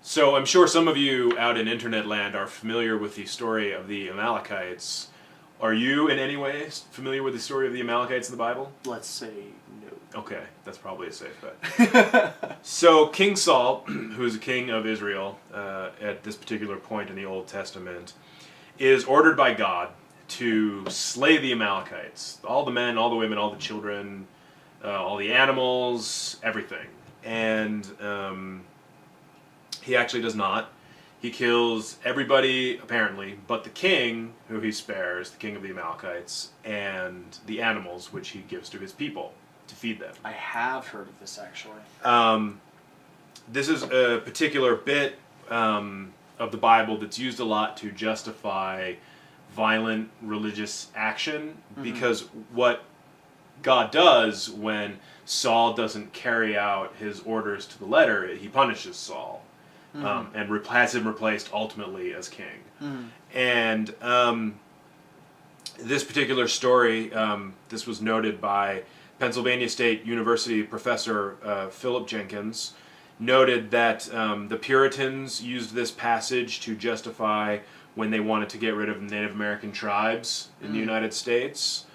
So I'm sure some of you out in internet land are familiar with the story of the Amalekites. Are you in any way familiar with the story of the Amalekites in the Bible? Let's say no. Okay, that's probably a safe bet. So King Saul, who is the king of Israel at this particular point in the Old Testament, is ordered by God to slay the Amalekites. All the men, all the women, all the children, all the animals, everything. And he actually does not. He kills everybody, apparently, but the king, who he spares, the king of the Amalekites, and the animals, which he gives to his people to feed them. I have heard of this, actually. This is a particular bit of the Bible that's used a lot to justify violent religious action, because what God does when Saul doesn't carry out his orders to the letter, he punishes Saul. And has him replaced ultimately as king. And this particular story, this was noted by Pennsylvania State University professor Philip Jenkins, noted that the Puritans used this passage to justify when they wanted to get rid of Native American tribes in the United States.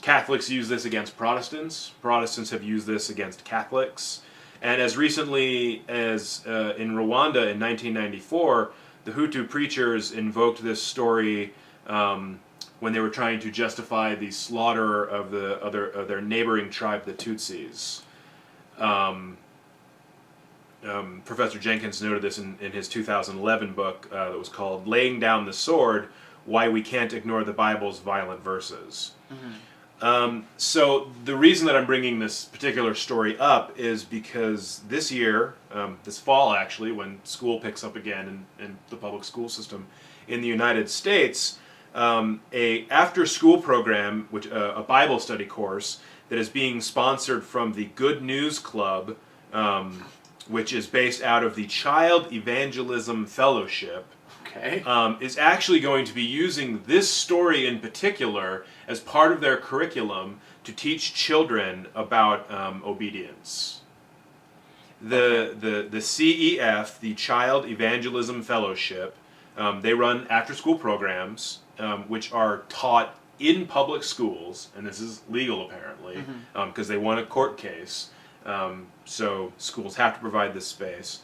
Catholics use this against Protestants. Protestants have used this against Catholics. And as recently as in Rwanda in 1994, the Hutu preachers invoked this story when they were trying to justify the slaughter of their neighboring tribe, the Tutsis. Professor Jenkins noted this in his 2011 book that was called "Laying Down the Sword: Why We Can't Ignore the Bible's Violent Verses." So the reason that I'm bringing this particular story up is because this year, this fall actually, when school picks up again in the public school system in the United States, a after-school program, which a Bible study course that is being sponsored from the Good News Club, which is based out of the Child Evangelism Fellowship, is actually going to be using this story in particular as part of their curriculum to teach children about obedience. The CEF, the Child Evangelism Fellowship, they run after-school programs which are taught in public schools, and this is legal apparently, because they won a court case, so schools have to provide this space.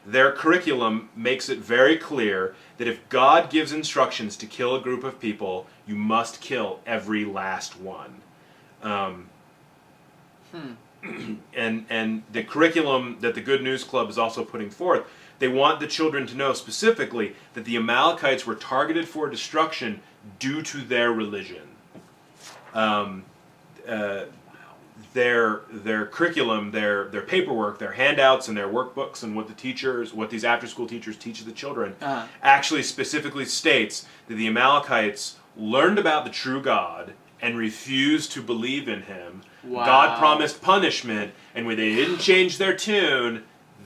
Their curriculum makes it very clear that if God gives instructions to kill a group of people, you must kill every last one. And the curriculum that the Good News Club is also putting forth, they want the children to know specifically that the Amalekites were targeted for destruction due to their religion. Their curriculum, their paperwork, their handouts, and their workbooks, and what these after-school teachers teach the children, actually specifically states that the Amalekites learned about the true God and refused to believe in Him. Wow. God promised punishment, and when they didn't change their tune,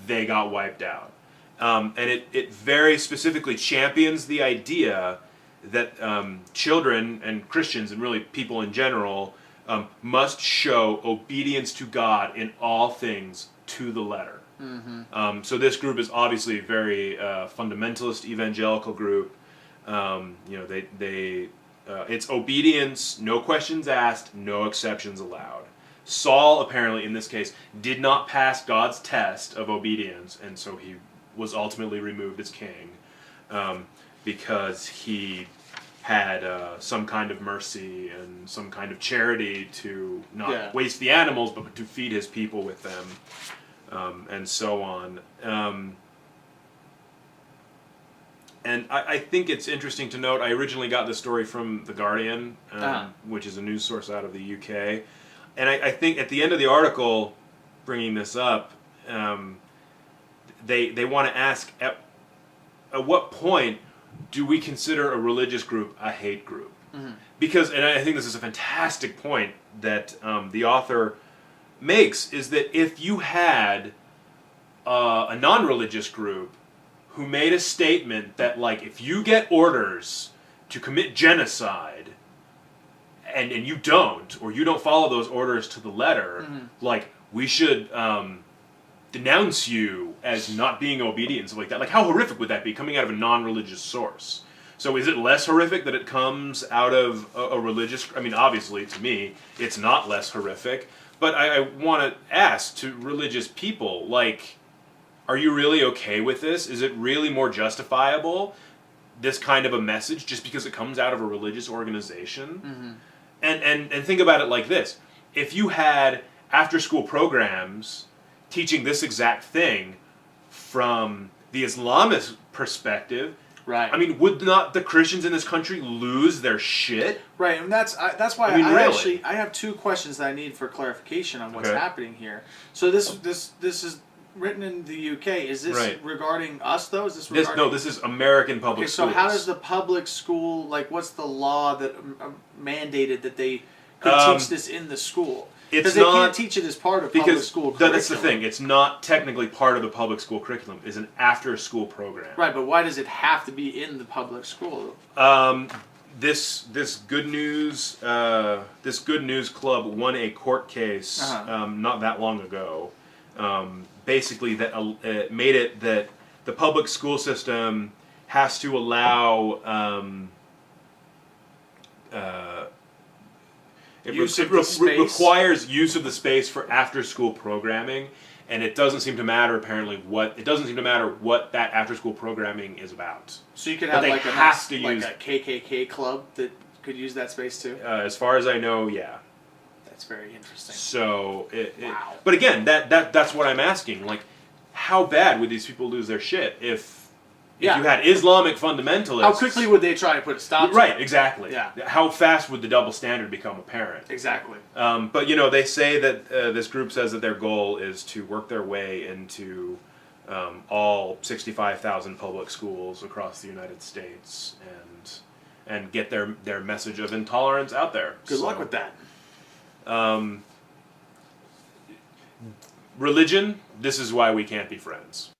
they got wiped out. And it very specifically champions the idea that children and Christians, and really people in general, must show obedience to God in all things to the letter. So this group is obviously a very fundamentalist evangelical group. It's obedience, no questions asked, no exceptions allowed. Saul apparently in this case did not pass God's test of obedience, and so he was ultimately removed as king because he had some kind of mercy and some kind of charity to not waste the animals, but to feed his people with them, and so on. And I think it's interesting to note, I originally got this story from The Guardian, which is a news source out of the UK. And I think at the end of the article, bringing this up, they want to ask, at what point do we consider a religious group a hate group? Because, and I think this is a fantastic point that the author makes, is that if you had a non-religious group who made a statement that, like, if you get orders to commit genocide and you don't, or you don't follow those orders to the letter, like, we should denounce you as not being obedient and stuff like that. Like, how horrific would that be coming out of a non-religious source? So is it less horrific that it comes out of a religious... I mean, obviously, to me, it's not less horrific. But I want to ask to religious people, like, are you really okay with this? Is it really more justifiable, this kind of a message, just because it comes out of a religious organization? Mm-hmm. And think about it like this. If you had after-school programs teaching this exact thing from the Islamist perspective... Right. I mean, would not the Christians in this country lose their shit? Right, and that's why I mean, I have two questions that I need for clarification on what's happening here. So this is written in the UK. Is this regarding us though? Is this regarding... No, this is American public schools. So how does the public school, like, what's the law that mandated that they could teach this in the school? Because they can't teach it as part of public school curriculum. That's the thing. It's not technically part of the public school curriculum. It's an after-school program. Right, but why does it have to be in the public school? This Good News Club won a court case not that long ago. Basically, that made it that the public school system has to allow. It requires use of the space for after-school programming, and it doesn't seem to matter apparently what that after-school programming is about. So you could have like a KKK club that could use that space too. As far as I know, yeah. That's very interesting. So, but again, that's what I'm asking. Like, how bad would these people lose their shit if you had Islamic fundamentalists? How quickly would they try to put a stop to Right, it? exactly. Yeah. How fast would the double standard become apparent? Exactly. But, they say that this group says that their goal is to work their way into all 65,000 public schools across the United States and get their message of intolerance out there. Good luck with that. Religion, this is why we can't be friends.